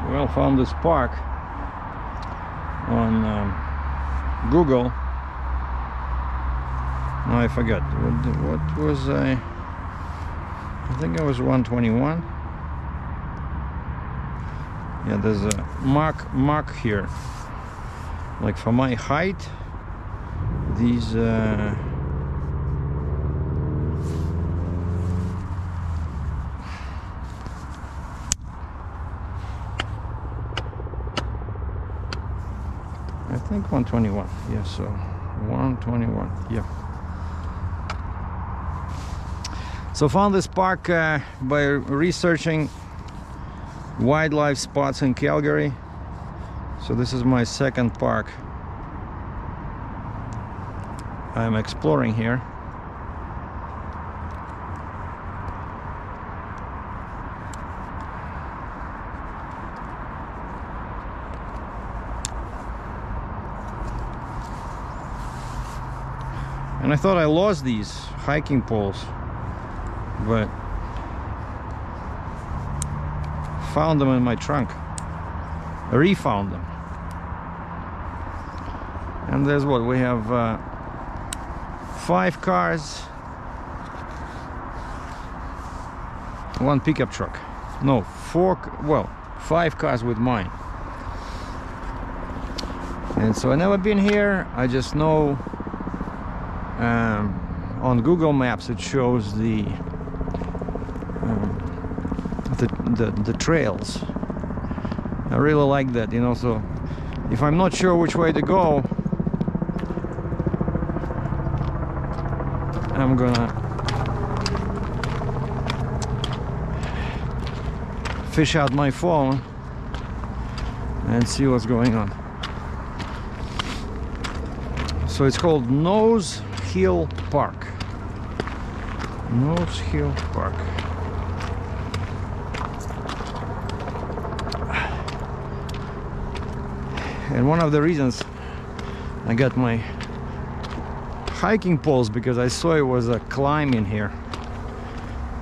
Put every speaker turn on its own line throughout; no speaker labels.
Well, found this park on Google. No, I forgot. What was I think I was 121. Yeah, there's a mark here. Like for my height, these I think 121. Yeah, so 121. Yeah. So found this park by researching wildlife spots in Calgary. So this is my second park I'm exploring here. And I thought I lost these hiking poles, but found them in my trunk. I refound them. And there's what we have, 5 cars, 1 pickup truck. No, 5 cars with mine. And so I've never been here. I just know on Google Maps it shows the trails. I really like that, you know. So if I'm not sure which way to go, I'm gonna fish out my phone and see what's going on. So it's called Nose Hill Park. Nose Hill Park. And one of the reasons I got my hiking poles, because I saw it was a climb in here,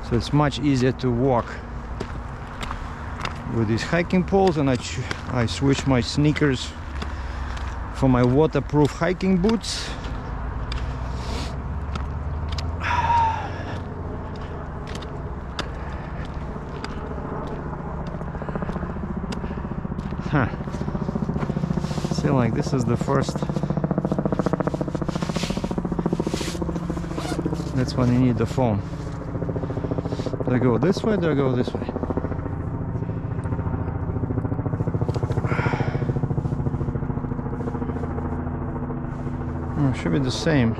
so it's much easier to walk with these hiking poles. And I switched my sneakers for my waterproof hiking boots. Huh. See, like this is the first. That's when you need the phone. Do I go this way? Do I go this way? Oh, it should be the same.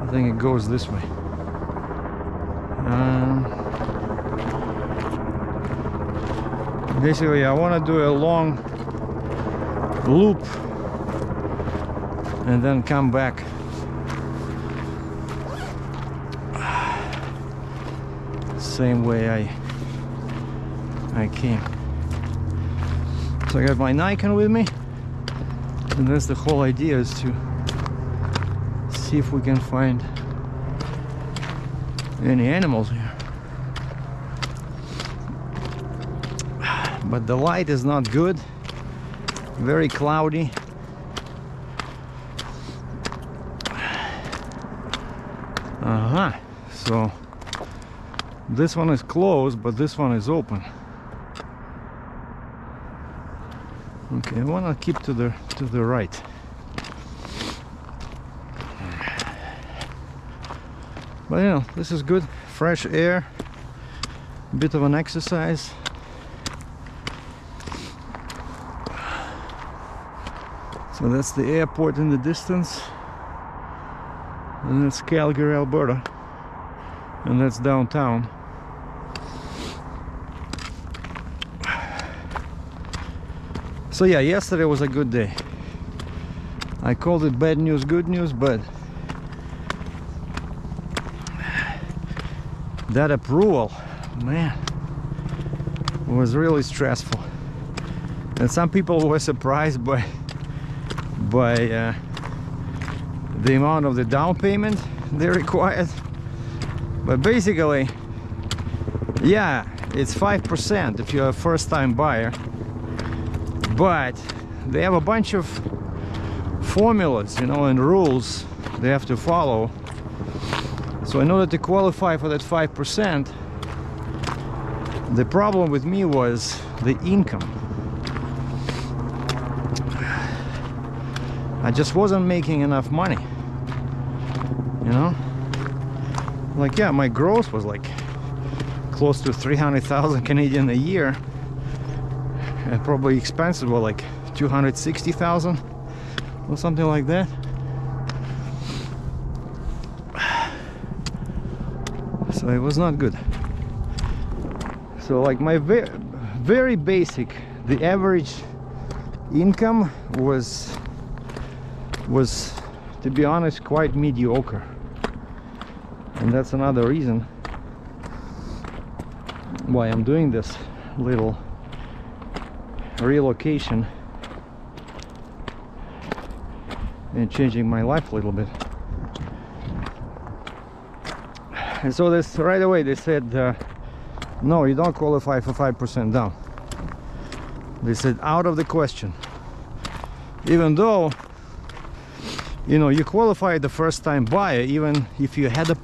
I think it goes this way. Basically, I want to do a long loop and then come back. Same way I came. So I got my Nikon with me, and that's the whole idea, is to see if we can find any animals here. But the light is not good, very cloudy. So this one is closed, but this one is open. Okay, I want to keep to the right. But you know, this is good, fresh air, a bit of an exercise. So that's the airport in the distance, and that's Calgary, Alberta, and that's downtown. So yeah, yesterday was a good day. I called it bad news, good news, but that approval, man, was really stressful. And some people were surprised by the amount of the down payment they required. But basically, yeah, it's 5% if you're a first-time buyer, but they have a bunch of formulas, you know, and rules they have to follow. So in order to qualify for that 5%, the problem with me was the income. I just wasn't making enough money, you know? Like, yeah, my gross was like close to 300,000 Canadian a year, and probably expenses were like 260,000 or something like that. So it was not good. So like my very basic, the average income was, to be honest, quite mediocre. And that's another reason why I'm doing this little relocation and changing my life a little bit. And so this right away they said, no, you don't qualify for 5% down. They said out of the question, even though, you know, you qualify the first time buyer even if you had a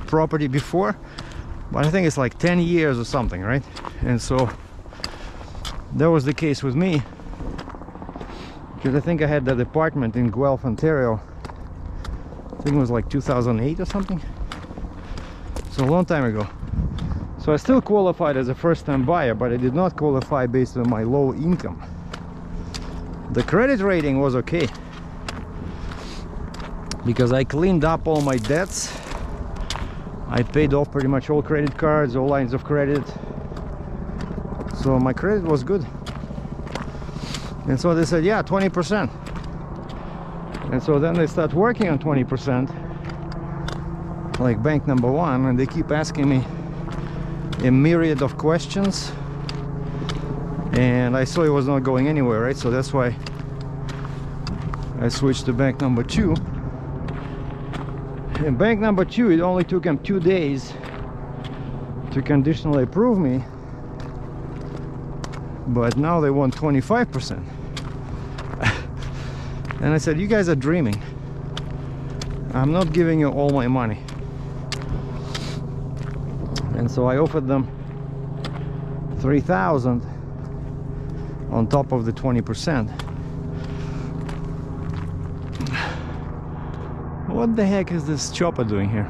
property before, but I think it's like 10 years or something, right? And so that was the case with me, because I think I had that apartment in Guelph, Ontario. I think it was like 2008 or something, so a long time ago. So I still qualified as a first-time buyer, but I did not qualify based on my low income. The credit rating was okay, because I cleaned up all my debts. I paid off pretty much all credit cards, all lines of credit. So my credit was good. And so they said, yeah, 20%. And so then they start working on 20%, like bank number one, and they keep asking me a myriad of questions. And I saw it was not going anywhere, right? So that's why I switched to bank number two. In bank number two, it only took them 2 days to conditionally approve me, but now they want 25%. And I said, you guys are dreaming. I'm not giving you all my money. And so I offered them 3,000 on top of the 20%. What the heck is this chopper doing here?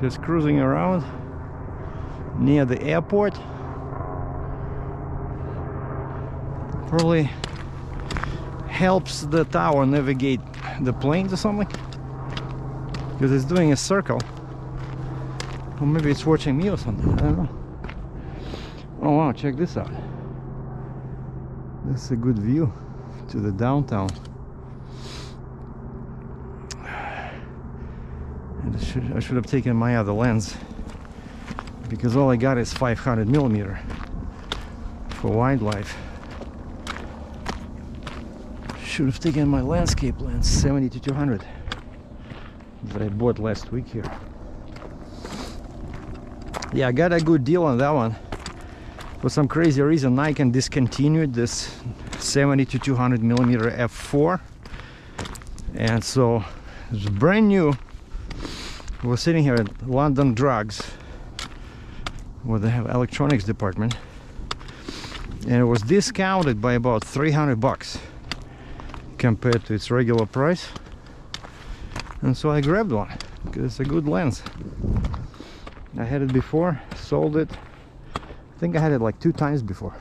Just cruising around near the airport. Probably helps the tower navigate the planes or something, because it's doing a circle. Or maybe it's watching me or something, I don't know. Oh wow, check this out. This is a good view to the downtown. I should have taken my other lens, because all I got is 500mm for wildlife. Should have taken my landscape lens 70-200 that I bought last week here. Yeah, I got a good deal on that one. For some crazy reason, Nikon discontinued this 70-200mm f4, and so it's brand new. We're sitting here at London Drugs, where they have electronics department, and it was discounted by about 300 bucks compared to its regular price. And so I grabbed one because it's a good lens. I had it before, sold it. I think I had it like 2 times before.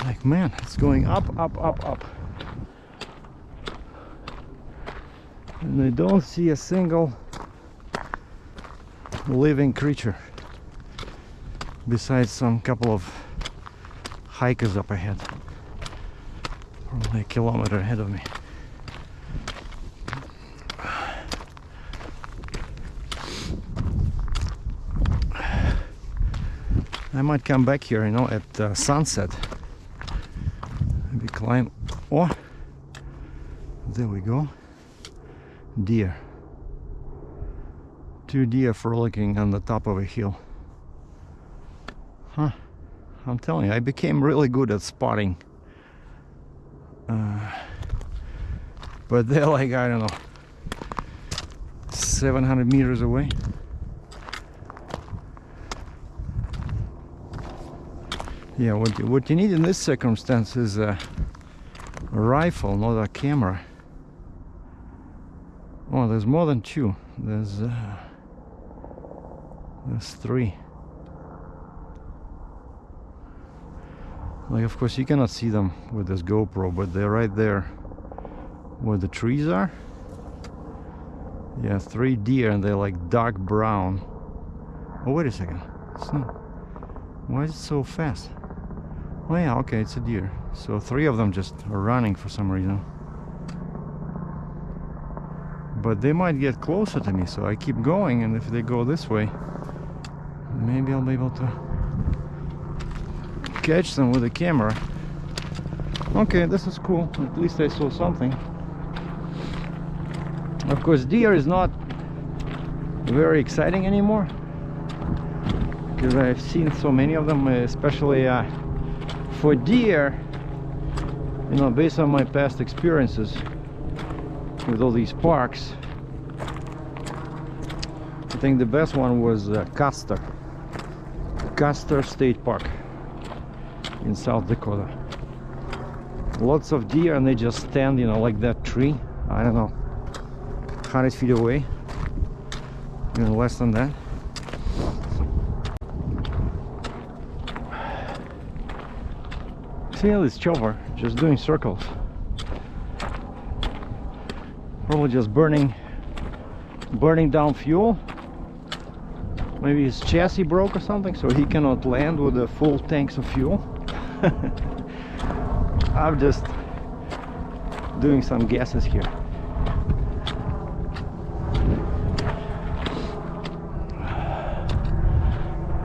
Like, man, it's going up, up, up, up. And I don't see a single living creature besides some couple of hikers up ahead, probably a kilometer ahead of me. I might come back here, you know, at sunset. Maybe climb. Oh, there we go. Deer. Two deer frolicking on the top of a hill. Huh. I'm telling you, I became really good at spotting. But they're like, I don't know, 700 meters away. Yeah, what you need in this circumstance is a rifle, not a camera. Oh, there's more than two. There's three. Like, of course, you cannot see them with this GoPro, but they're right there where the trees are. Yeah, 3 deer, and they're like dark brown. Oh, wait a second. It's not. Why is it so fast? Oh yeah, okay, it's a deer. So 3 of them just are running for some reason. But they might get closer to me, so I keep going, and if they go this way, maybe I'll be able to catch them with a camera. Okay, this is cool. At least I saw something. Of course, deer is not very exciting anymore, because I've seen so many of them, especially for deer, you know, based on my past experiences with all these parks. I think the best one was Custer State Park in South Dakota. Lots of deer, and they just stand, you know, like that tree, I don't know, 100 feet away, even less than that. See this chopper just doing circles, probably just burning down fuel. Maybe his chassis broke or something, so he cannot land with the full tanks of fuel. I'm just doing some guesses here.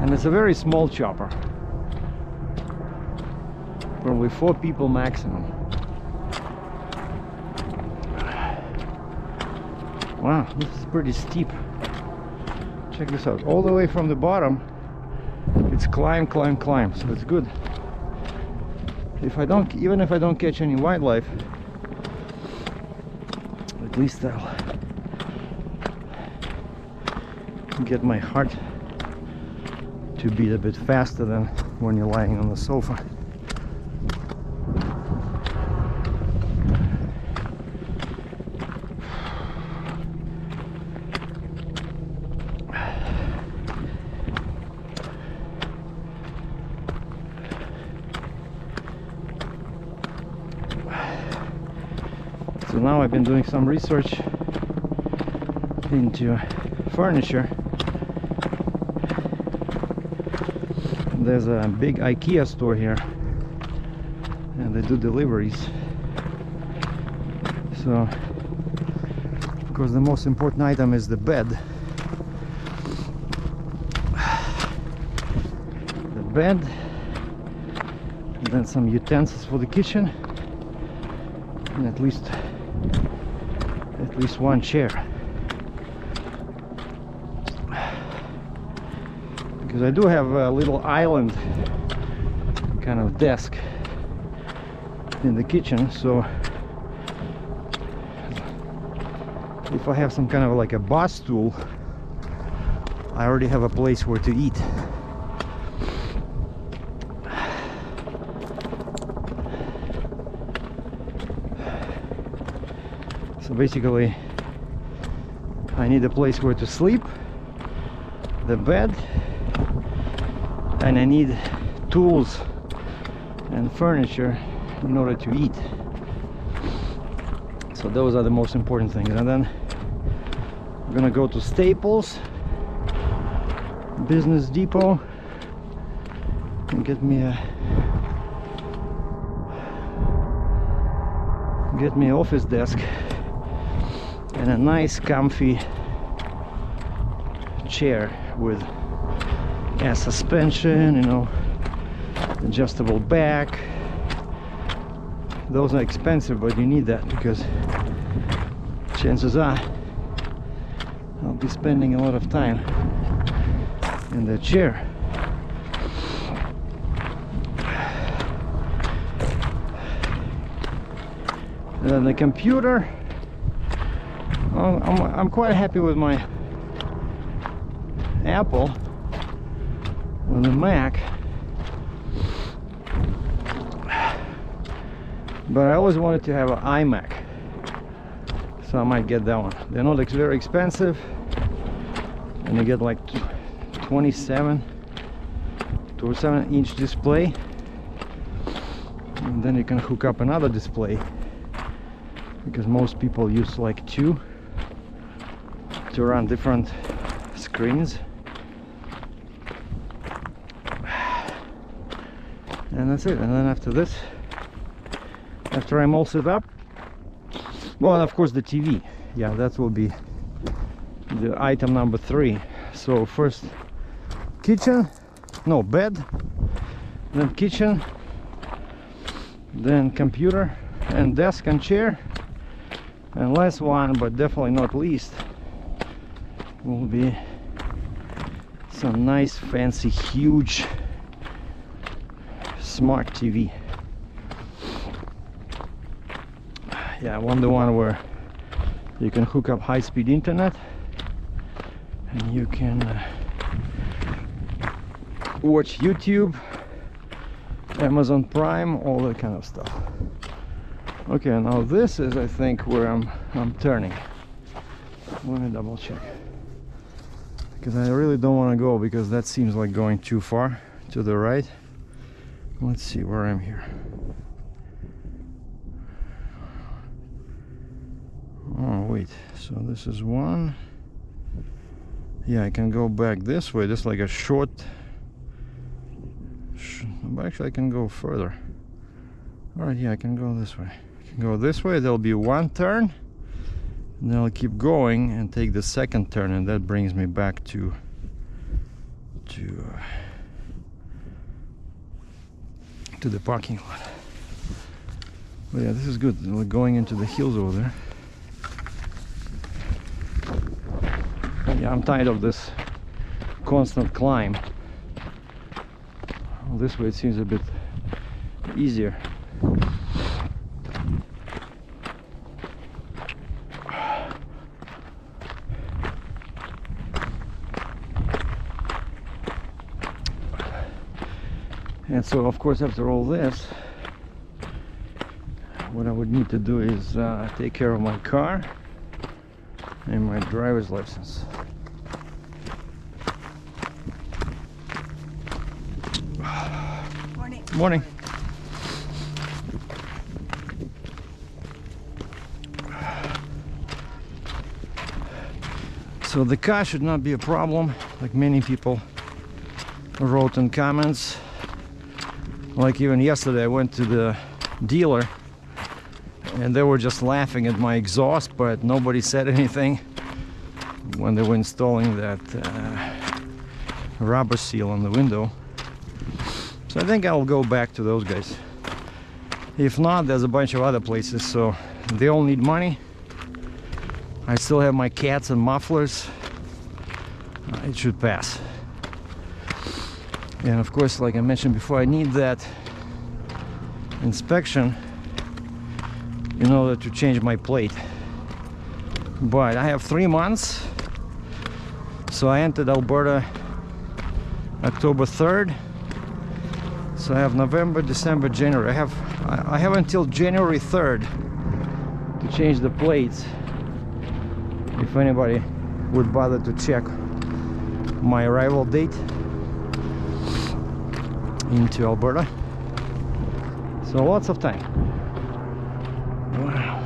And it's a very small chopper, probably 4 people maximum. Wow, this is pretty steep. Check this out, all the way from the bottom it's climb, so it's good. Even if I don't catch any wildlife, at least I'll get my heart to beat a bit faster than when you're lying on the sofa. So now I've been doing some research into furniture. There's a big IKEA store here, and they do deliveries. So, of course, the most important item is the bed. The bed, and then some utensils for the kitchen, and at least one chair. Because I do have a little island kind of desk in the kitchen, so if I have some kind of like a bar stool, I already have a place where to eat. So basically I need a place where to sleep, the bed, and I need tools and furniture in order to eat. So those are the most important things. And then I'm gonna go to Staples, Business Depot, and get me an office desk and a nice comfy chair with air suspension, you know, adjustable back. Those are expensive, but you need that because chances are I'll be spending a lot of time in the chair. And then the computer, I'm quite happy with my Apple on the Mac, but I always wanted to have an iMac, so I might get that one. They're not very expensive, and you get like 27-inch display, and then you can hook up another display, because most people use like two to run different screens. And that's it. And then after this, after I'm all set up, well, and of course the TV, yeah, that will be the item number 3. So first kitchen, no, bed, then kitchen, then computer and desk and chair, and last one but definitely not least will be some nice fancy huge smart TV. Yeah, I want the one where you can hook up high-speed internet and you can watch YouTube, Amazon Prime, all that kind of stuff. Okay, now this is, I think, where I'm turning. Let me double check, because I really don't want to go, because that seems like going too far to the right. Let's see where I'm here. Oh wait, so this is one. Yeah, I can go back this way. This is like a short but actually I can go further. Alright, yeah, I can go this way. I can go this way. There'll be one turn, and then I'll keep going and take the second turn, and that brings me back to the parking lot. But yeah, this is good. We're going into the hills over there. Yeah, I'm tired of this constant climb. Well, this way it seems a bit easier. And so, of course, after all this, what I would need to do is take care of my car and my driver's license.
Morning.
Morning. So the car should not be a problem, like many people wrote in comments. Like even yesterday I went to the dealer and they were just laughing at my exhaust, but nobody said anything when they were installing that rubber seal on the window. So I think I'll go back to those guys. If not, there's a bunch of other places, so they all need money. I still have my cats and mufflers. It should pass. And of course, like I mentioned before, I need that inspection in order to change my plate. But I have 3 months. So I entered Alberta October 3rd. So I have November, December, January. I have until January 3rd to change the plates, if anybody would bother to check my arrival date into Alberta. So lots of time. Wow.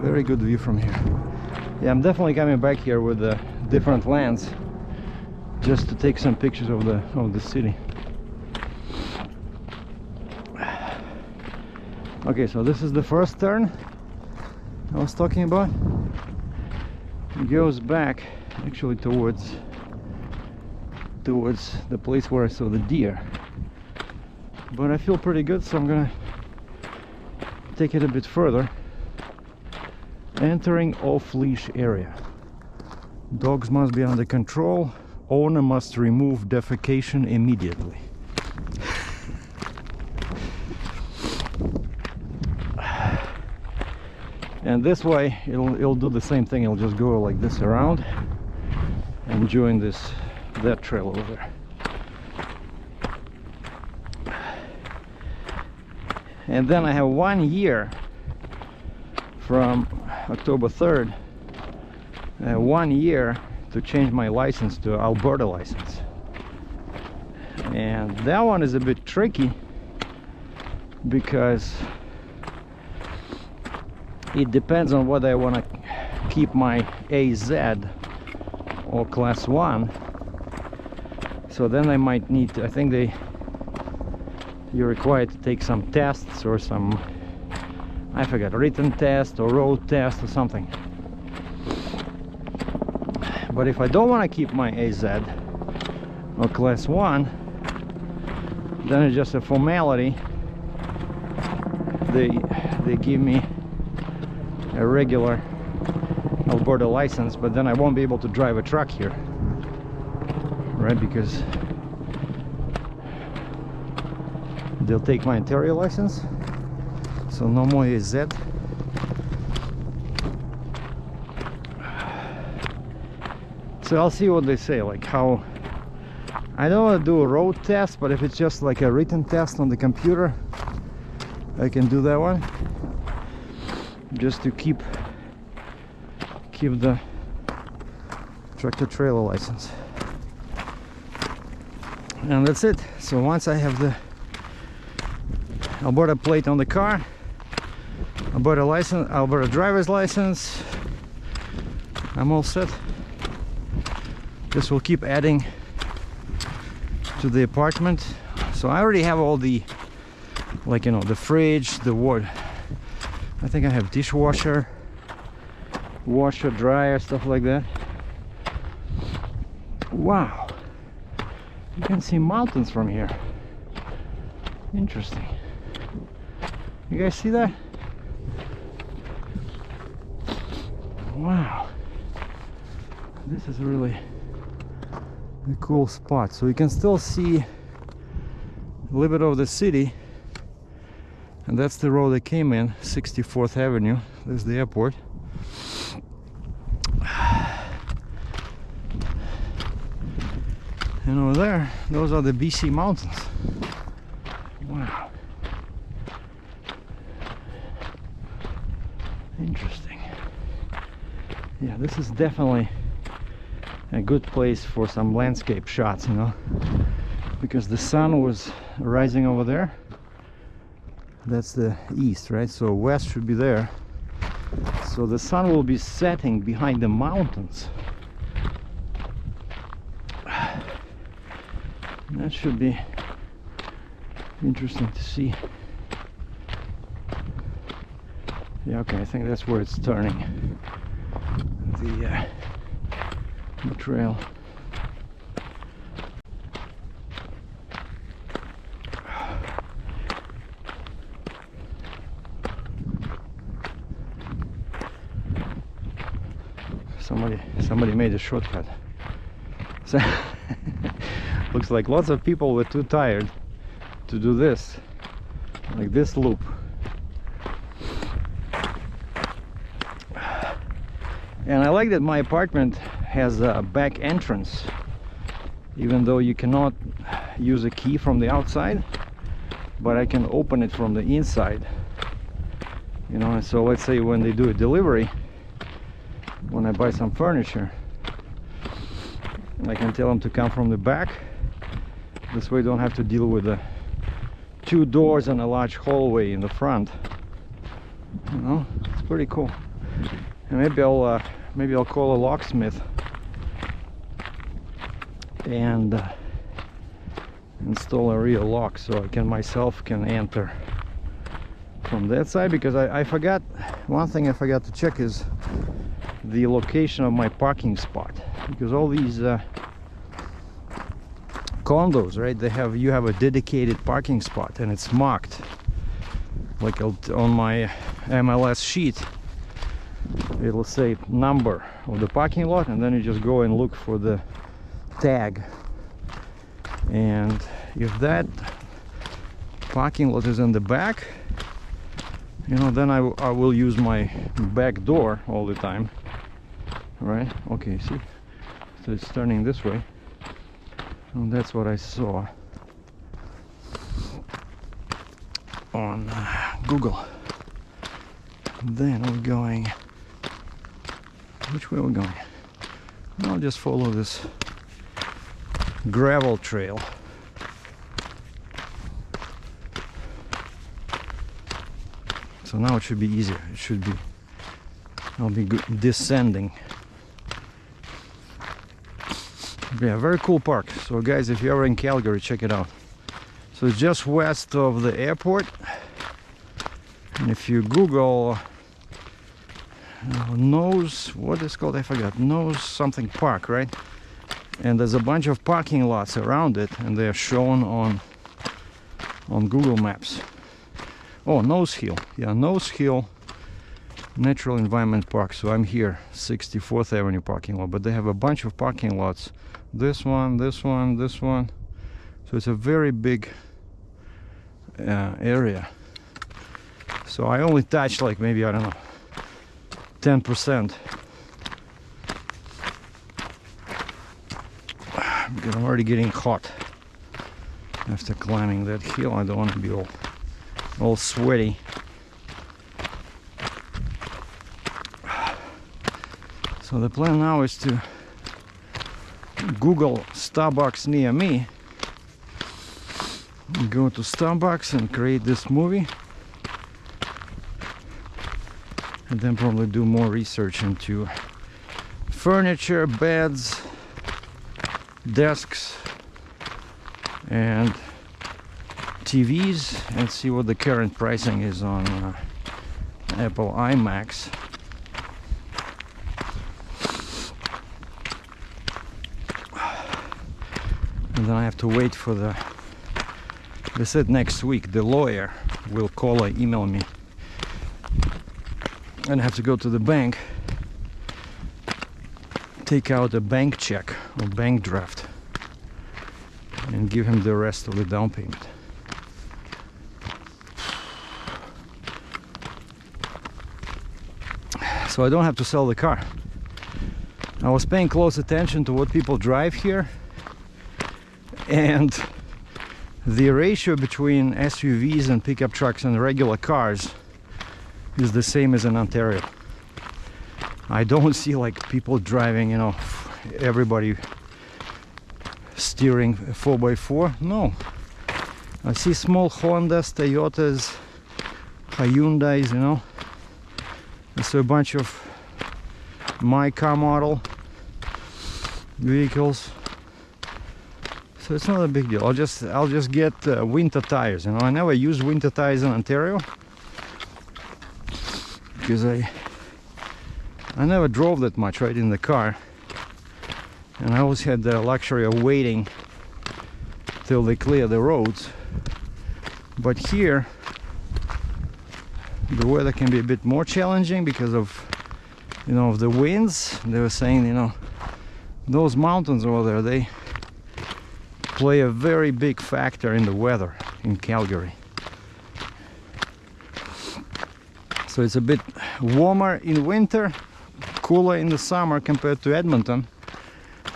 Very good view from here. Yeah, I'm definitely coming back here with a different lens just to take some pictures of the city. Okay, so this is the first turn I was talking about. It goes back actually towards the place where I saw the deer. But I feel pretty good, so I'm gonna take it a bit further Entering off-leash area. Dogs must be under control. Owner must remove defecation immediately. And this way it'll do the same thing. It'll just go like this around and join that trail over there. And then I have 1 year from October 3rd, 1 year to change my license to Alberta license. And that one is a bit tricky because it depends on whether I want to keep my AZ or class 1. So then I might need to, I think you're required to take some tests or some, I forgot, written test or road test or something. But if I don't want to keep my AZ or class 1, then it's just a formality. They give me a regular Alberta license, but then I won't be able to drive a truck here, right? Because they'll take my interior license, so no more AZ. So I'll see what they say, like how, I don't want to do a road test, but if it's just like a written test on the computer, I can do that one, just to keep the tractor trailer license. And that's it. So once I have the Alberta plate on the car, Alberta license, Alberta driver's license, I'm all set. This will keep adding to the apartment. So I already have all the, like, you know, the fridge, the wood. I think I have dishwasher, washer, dryer, stuff like that. Wow, you can see mountains from here. Interesting. You guys see that? Wow, this is really a cool spot. So you can still see a little bit of the city, and that's the road I came in, 64th Avenue. There's the airport. And over there, those are the BC mountains. Wow. Interesting. Yeah, this is definitely a good place for some landscape shots, you know, because the sun was rising over there. That's the east, right? So west should be there. So the sun will be setting behind the mountains. That should be interesting to see. Yeah, okay, I think that's where it's turning. The trail. Somebody made a shortcut. So looks like lots of people were too tired to do this, like this loop. And I like that my apartment has a back entrance, even though you cannot use a key from the outside, but I can open it from the inside, you know. And so let's say when they do a delivery, when I buy some furniture, I can tell them to come from the back. This way I don't have to deal with the 2 doors and a large hallway in the front, you know. It's pretty cool. And maybe I'll call a locksmith and install a real lock, so I can myself enter from that side. Because I forgot, one thing I forgot to check is the location of my parking spot, because all these condos, right, you have a dedicated parking spot, and it's marked like on my MLS sheet. it'll say number of the parking lot, and then you just go and look for the tag. And if that parking lot is in the back, you know, then I will use my back door all the time, right? Okay, see, so it's turning this way, and that's what I saw on Google. Then we're going, which way are we going? I'll just follow this gravel trail. So now it should be easier. It should be, I'll be descending. Yeah, very cool park. So guys, if you're ever in Calgary, check it out. So it's just west of the airport. And if you Google Nose, what is it called? I forgot. Nose something park, right? And there's a bunch of parking lots around it, and they're shown on Google Maps. Oh, Nose Hill. Yeah, Nose Hill Natural Environment Park. So I'm here, 64th Avenue parking lot, but they have a bunch of parking lots. This one, this one, this one. So it's a very big area. So I only touched like maybe, I don't know, 10%. I'm already getting hot after climbing that hill. I don't want to be all sweaty. So the plan now is to Google Starbucks near me, go to Starbucks and create this movie, and then probably do more research into furniture, beds, desks, and TVs, and see what the current pricing is on Apple iMacs. And then I have to wait for the, they said next week the lawyer will call or email me, and I have to go to the bank, take out a bank check or bank draft, and give him the rest of the down payment. So I don't have to sell the car. I was paying close attention to what people drive here, and the ratio between SUVs and pickup trucks and regular cars is the same as in Ontario. I don't see like people driving, you know, everybody steering a 4x4. No, I see small Hondas, Toyotas, Hyundais, you know. So a bunch of my car model vehicles. So it's not a big deal. I'll just get winter tires. You know, I never use winter tires in Ontario because I never drove that much right in the car, and I always had the luxury of waiting till they clear the roads. But here the weather can be a bit more challenging because of, you know, of the winds. They were saying, you know, those mountains over there, they play a very big factor in the weather in Calgary. So it's a bit warmer in winter, cooler in the summer compared to Edmonton,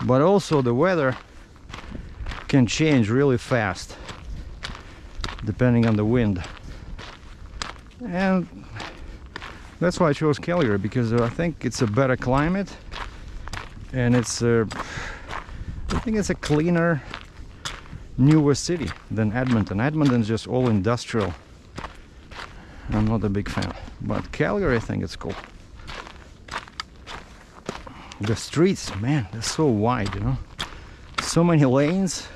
but also the weather can change really fast depending on the wind. And that's why I chose Calgary, because I think it's a better climate, and it's I think it's a cleaner, newer city than Edmonton. Edmonton's just all industrial. I'm not a big fan, but Calgary, I think it's cool. The streets, man, they're so wide, you know, so many lanes.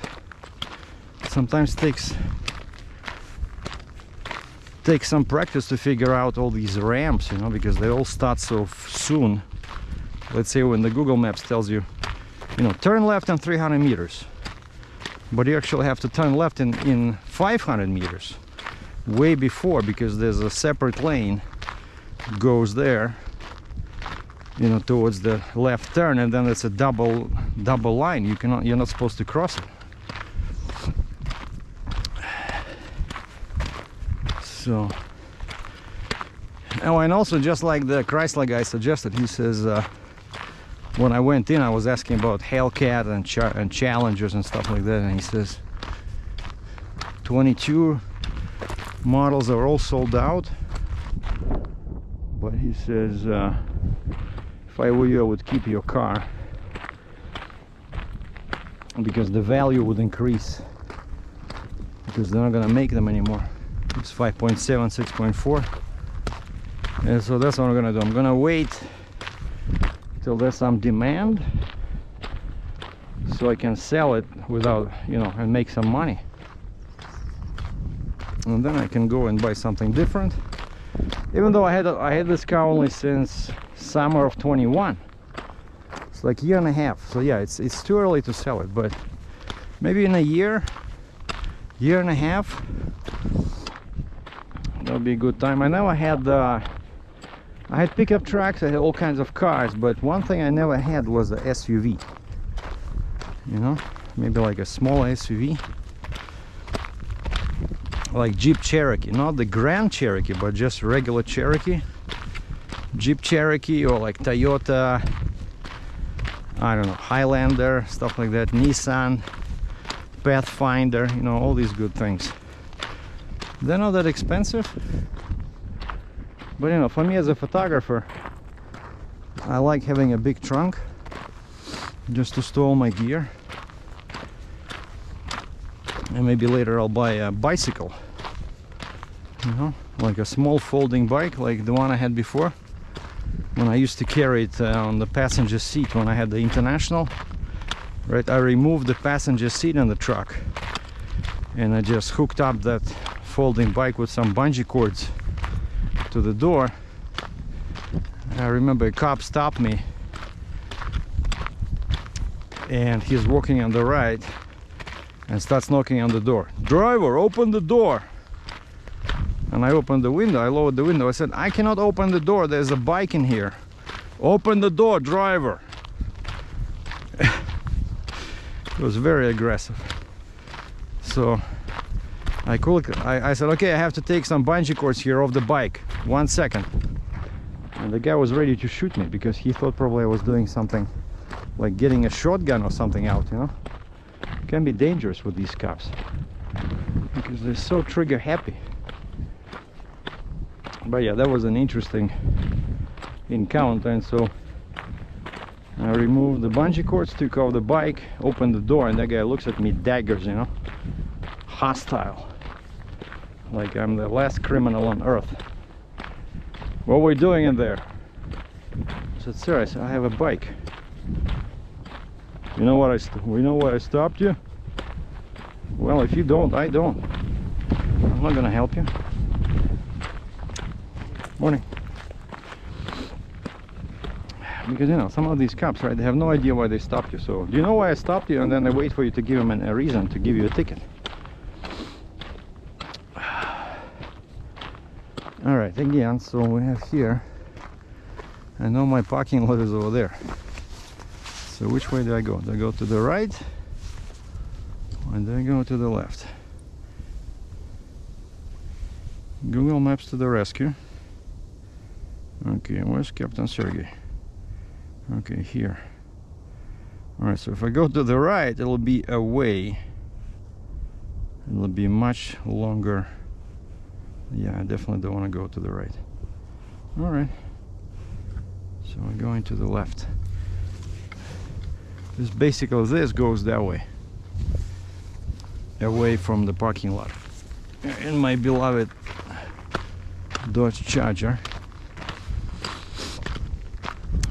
Sometimes takes some practice to figure out all these ramps, you know, because they all start so soon. Let's say when the Google Maps tells you, you know, turn left in 300 meters, but you actually have to turn left in 500 meters way before, because there's a separate lane goes there you know, towards the left turn, and then it's a double line. You're not supposed to cross it. So, oh, and also, just like the Chrysler guy suggested, he says when I went in, I was asking about Hellcat and Challengers and stuff like that, and he says 22 models are all sold out. But he says if I were you, I would keep your car, because the value would increase, because they're not gonna make them anymore. It's 5.7, 6.4, and so that's what I'm gonna do. I'm gonna wait till there's some demand, so I can sell it without, you know, and make some money, and then I can go and buy something different. Even though I had this car only since summer of 21, it's like a year and a half. So yeah, it's too early to sell it, but maybe in a year and a half, that'll be a good time. I never had I had pickup trucks, I had all kinds of cars, but one thing I never had was a SUV. You know, maybe like a small SUV, like Jeep Cherokee, not the Grand Cherokee, but just regular Cherokee, Jeep Cherokee, or like Toyota, I don't know, Highlander, stuff like that, Nissan Pathfinder, you know, all these good things. They're not that expensive, but you know, for me as a photographer, I like having a big trunk just to store all my gear. And maybe later I'll buy a bicycle, you know, like a small folding bike like the one I had before, when I used to carry it on the passenger seat when I had the International. Right, I removed the passenger seat in the truck, and I just hooked up that folding bike with some bungee cords to the door. I remember a cop stopped me, and he's walking on the right and starts knocking on the door. "Driver, open the door." And I opened the window, I lowered the window. I said, "I cannot open the door, there's a bike in here. Open the door, driver." It was very aggressive. So I said, "Okay, I have to take some bungee cords here off the bike. 1 second." And the guy was ready to shoot me, because he thought probably I was doing something like getting a shotgun or something out, you know. It can be dangerous with these cops, because they're so trigger happy. But yeah, that was an interesting encounter. And so I removed the bungee cords, took off the bike, opened the door, and that guy looks at me daggers, you know, hostile, like I'm the last criminal on earth. "What were you doing in there?" I said, "Sir," I said, "I have a bike." You know why I stopped you?" "Well, if you don't, I don't. I'm not gonna help you." Morning. Because, you know, some of these cops, right, they have no idea why they stopped you. So, "Do you know why I stopped you?" And then they wait for you to give them a reason to give you a ticket. All right, again, so we have here, I know my parking lot is over there. So which way do I go? Do I go to the right, or do I go to the left? Google Maps to the rescue. Okay, where's Captain Sergei? Okay, here. All right, so if I go to the right, it'll be away. It'll be much longer. Yeah, I definitely don't want to go to the right. All right, so I'm going to the left. This basically, this goes that way, away from the parking lot, in my beloved Dodge Charger.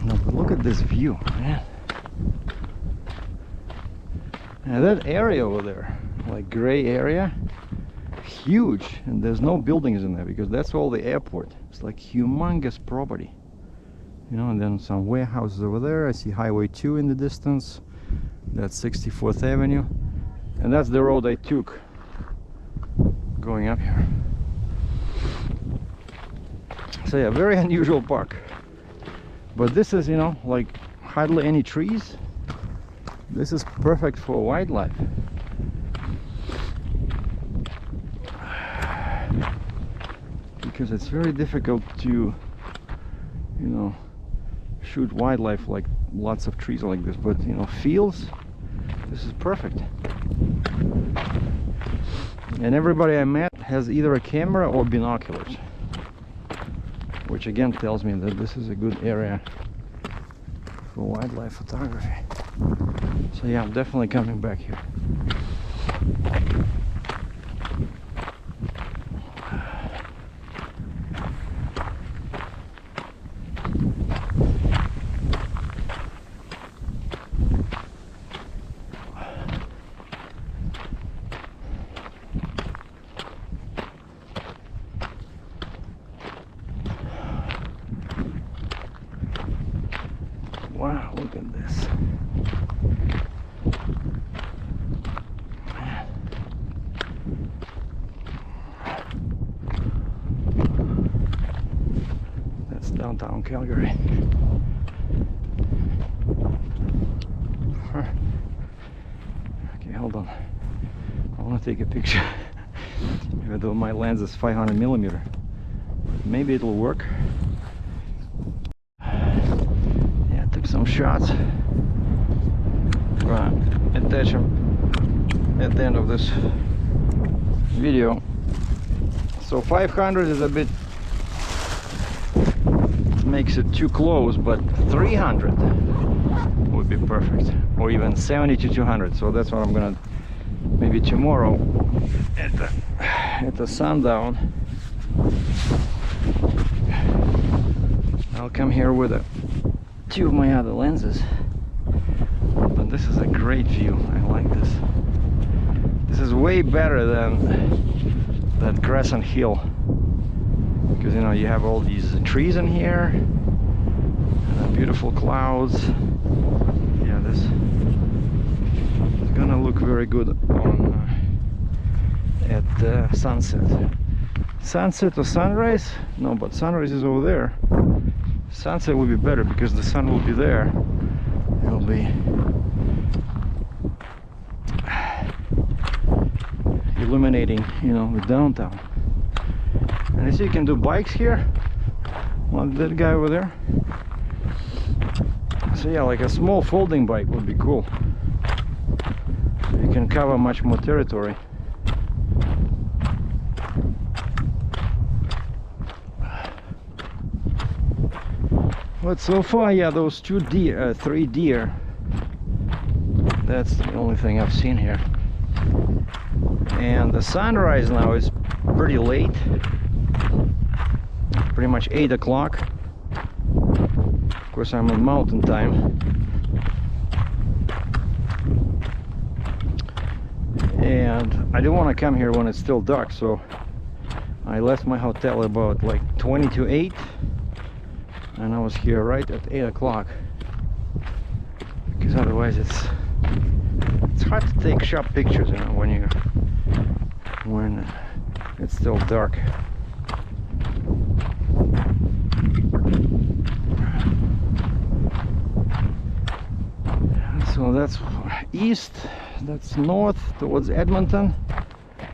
Now, but look at this view, man. Now that area over there, like gray area, huge, and there's no buildings in there, because that's all the airport. It's like humongous property, you know. And then some warehouses over there. I see Highway 2 in the distance. That's 64th Avenue, and that's the road I took going up here. So yeah, very unusual park. But this is, you know, like hardly any trees. This is perfect for wildlife. Because it's very difficult to, you know, shoot wildlife like lots of trees like this. But, you know, fields, this is perfect. And everybody I met has either a camera or binoculars, which again tells me that this is a good area for wildlife photography. So yeah, I'm definitely coming back here. Wow, look at this. That's downtown Calgary. Okay, hold on. I want to take a picture. Even though my lens is 500mm. Maybe it'll work. Some shots. Gonna attach them at the end of this video. So 500 is a bit, makes it too close, but 300 would be perfect, or even 70 to 200. So that's what I'm gonna, maybe tomorrow at the sundown, I'll come here with a two of my other lenses. But this is a great view. I like this. This is way better than that Crescent Hill, because, you know, you have all these trees in here and beautiful clouds. Yeah, this is gonna look very good on at sunset. Sunset or sunrise? No, but sunrise is over there. Sunset will be better because the sun will be there. It will be illuminating, you know, the downtown. And I see you can do bikes here, like that guy over there. So yeah, like a small folding bike would be cool. You can cover much more territory. But so far, yeah, those three deer, that's the only thing I've seen here. And the sunrise now is pretty late, pretty much 8 o'clock. Of course, I'm on mountain time. And I didn't want to come here when it's still dark, so I left my hotel about like 20 to 8. And I was here right at 8 o'clock, because otherwise it's hard to take sharp pictures, you know, when it's still dark. So that's east, that's north towards Edmonton,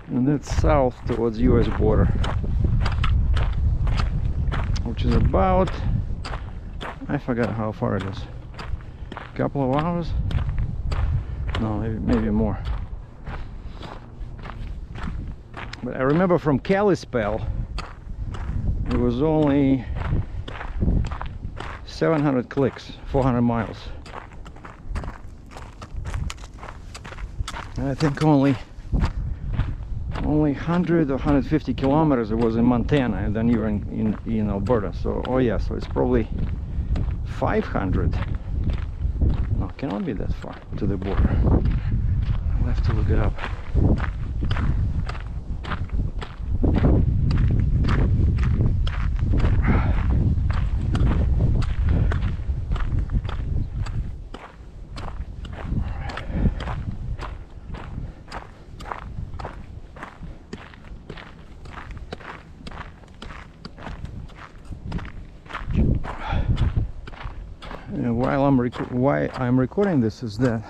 and that's south towards US border, which is about, I forgot how far it is. A couple of hours? No, maybe more. But I remember from Kalispell, it was only 700 clicks, 400 miles. And I think only 100 or 150 kilometers it was in Montana, and then you're in Alberta. So, oh yeah, so it's probably 500. No, it cannot be that far to the border. I'll have to look it up. why I'm recording this is that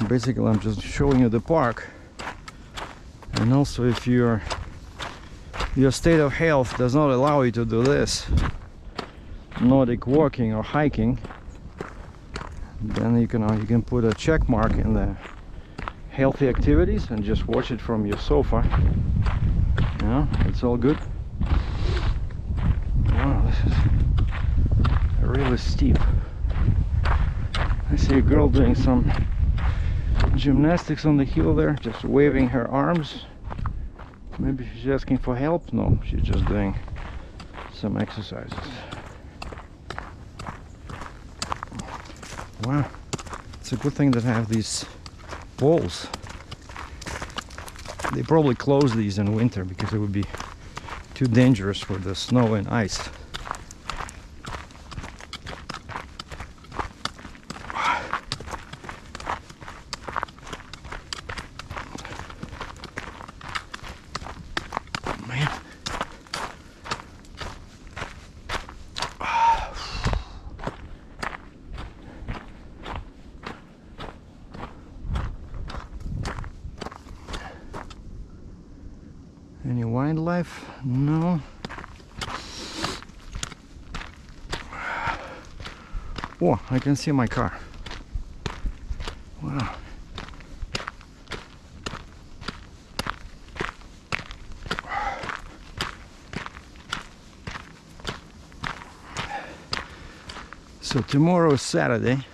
basically I'm just showing you the park, and also if your state of health does not allow you to do this Nordic walking or hiking, then you can put a check mark in the healthy activities and just watch it from your sofa. You know, it's all good. Wow, this is really steep. I see a girl doing some gymnastics on the hill there, just waving her arms. Maybe she's asking for help. No, she's just doing some exercises. Wow, it's a good thing that I have these poles. They probably close these in winter because it would be too dangerous for the snow and ice. Any wildlife? No. Oh, I can see my car. Wow. So tomorrow is Saturday.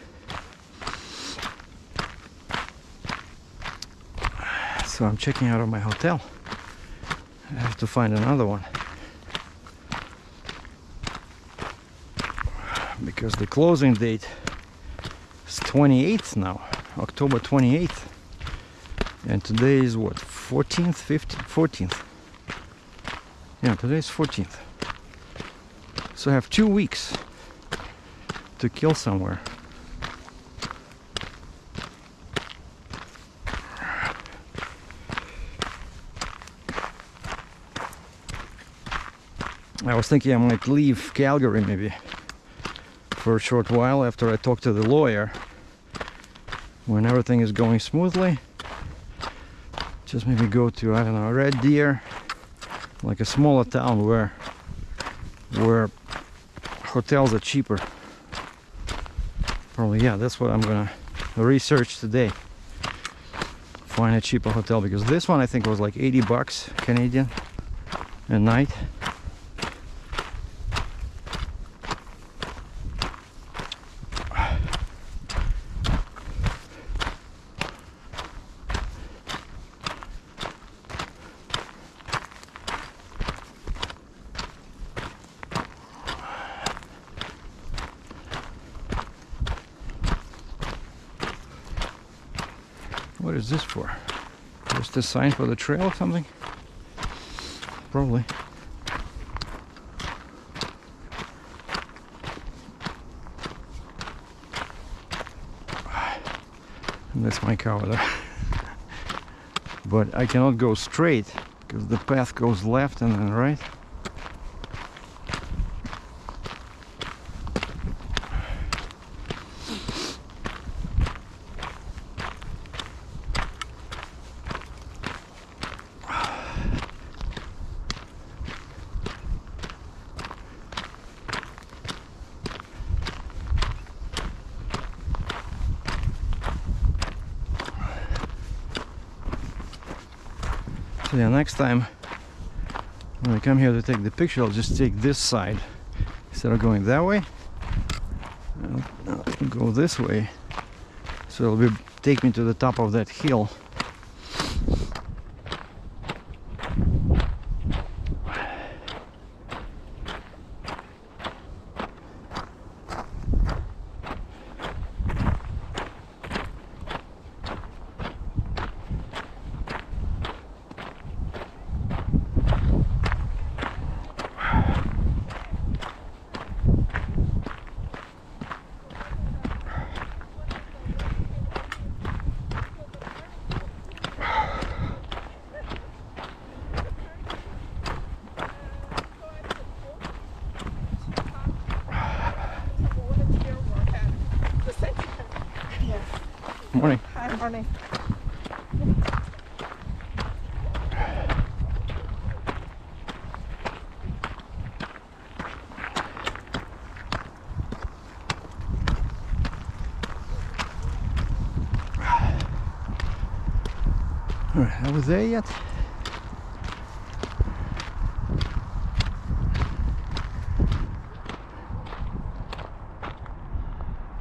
So I'm checking out of my hotel. I have to find another one because the closing date is 28th now, October 28th, and today is what, 14th, 15th, 14th. Yeah, today is 14th. So I have 2 weeks to kill somewhere. I was thinking I might leave Calgary maybe for a short while after I talk to the lawyer. When everything is going smoothly, just maybe go to, I don't know, Red Deer, like a smaller town where hotels are cheaper. Probably, yeah, that's what I'm gonna research today. Find a cheaper hotel, because this one I think was like 80 bucks Canadian a night. What is this for? Just a sign for the trail or something? Probably. And that's my car over there. But I cannot go straight because the path goes left and then right. So yeah, next time when I come here to take the picture, I'll just take this side instead of going that way. I'll go this way, so it'll take me to the top of that hill. Morning.
Hi, morning.
Alright, are we there yet?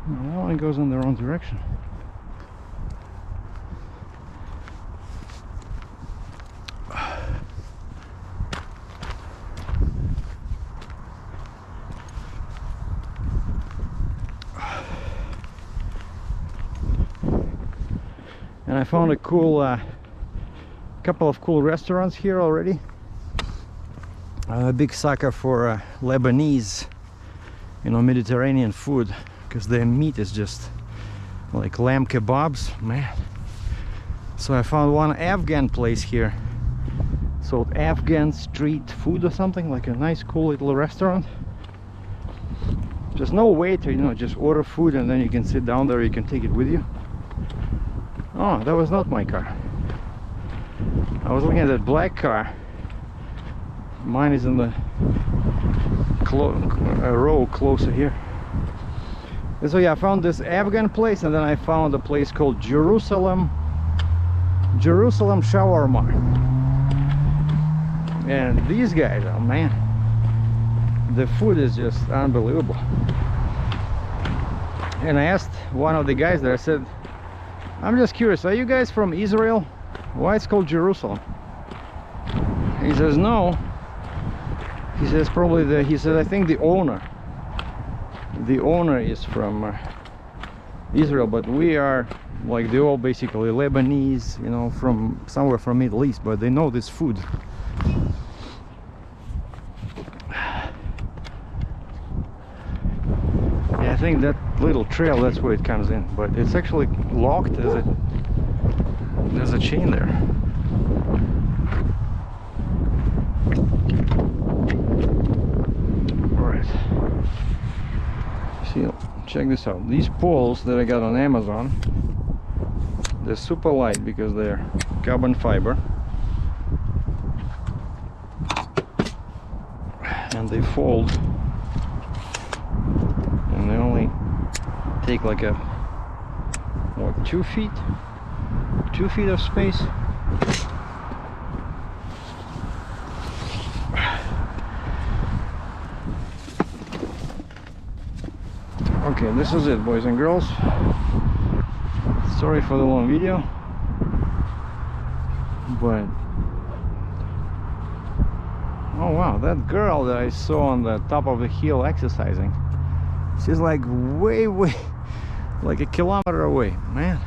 No, that one goes in the wrong direction. And I found a cool couple of cool restaurants here already. I'm a big sucker for Lebanese, you know, Mediterranean food, because their meat is just like lamb kebabs, man. So I found one Afghan place here, so Afghan street food or something, like a nice cool little restaurant. Just no waiter, you know, just order food and then you can sit down there, you can take it with you. Oh, that was not my car. I was looking at that black car. Mine is in the row closer here. And so yeah, I found this Afghan place, and then I found a place called Jerusalem Shawarma. And these guys, oh man, the food is just unbelievable. And I asked one of the guys there, I said, I'm just curious, are you guys from Israel? Why it's called Jerusalem? He says no. He says probably he said I think the owner is from Israel, but we are like they're all basically Lebanese, you know, from somewhere from Middle East, but they know this food. Yeah, I think that little trail, that's where it comes in, but it's actually locked. There's a chain there. Alright. See, check this out. These poles that I got on Amazon, they're super light because they're carbon fiber. And they fold. And they only take like a, what, 2 feet? 2 feet of space. Okay, this is it, boys and girls. Sorry for the long video, but oh wow, that girl that I saw on the top of the hill exercising, she's like way like a kilometer away, man.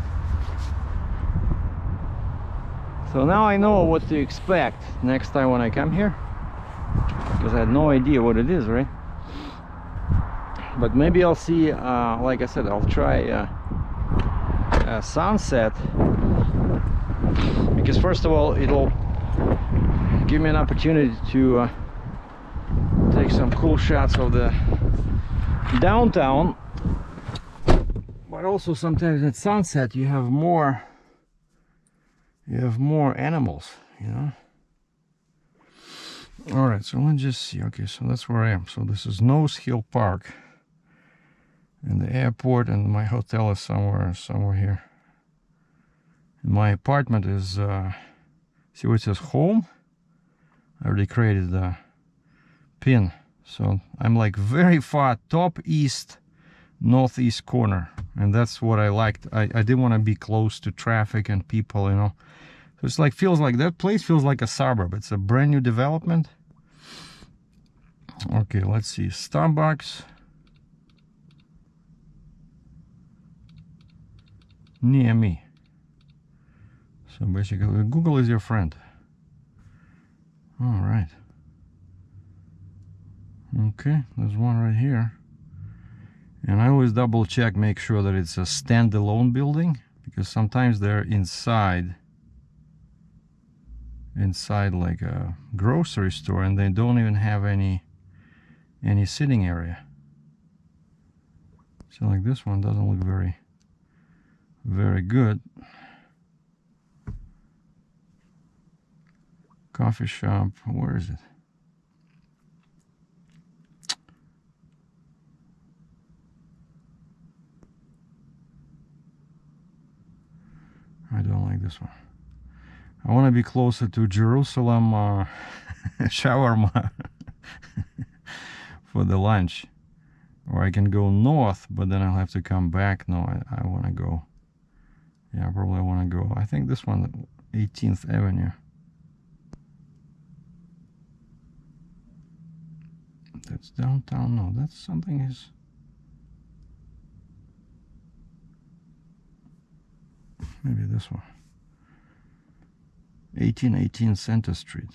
So now I know what to expect next time when I come here, because I had no idea what it is, right? But maybe I'll see, like I said, I'll try a sunset, because first of all it'll give me an opportunity to take some cool shots of the downtown, but also sometimes at sunset you have more animals, you know. All right, so let's just see. Okay, so that's where I am. So this is Nose Hill Park, and the airport, and my hotel is somewhere here. And my apartment is see where it says home? I already created the pin, so I'm like very far top east northeast corner, and that's what I liked. I didn't want to be close to traffic and people, you know. So it's like, feels like that place feels like a suburb. It's a brand new development. Okay, let's see. Starbucks near me. So basically Google is your friend. All right. Okay, there's one right here. And I always double check, make sure that it's a standalone building, because sometimes they're inside like a grocery store, and they don't even have any sitting area. So like this one doesn't look very very good. Coffee shop, where is it? I don't like this one. I want to be closer to Jerusalem shawarma for the lunch. Or I can go north, but then I'll have to come back. No, I want to go. Yeah, I probably want to go. I think this one, 18th Avenue. That's downtown. No, that's something is... Maybe this one. 1818 Center Street.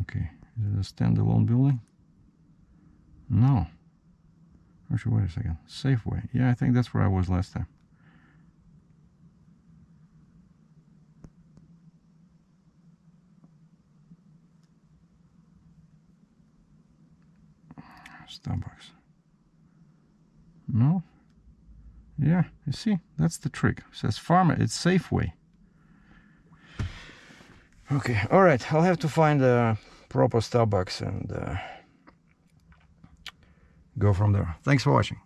Okay. Is it a standalone building? No. Actually, wait a second. Safeway. Yeah, I think that's where I was last time. Starbucks. No? Yeah, you see, that's the trick. It says Farmer, it's Safeway. Okay, alright, I'll have to find a proper Starbucks and go from there. Thanks for watching.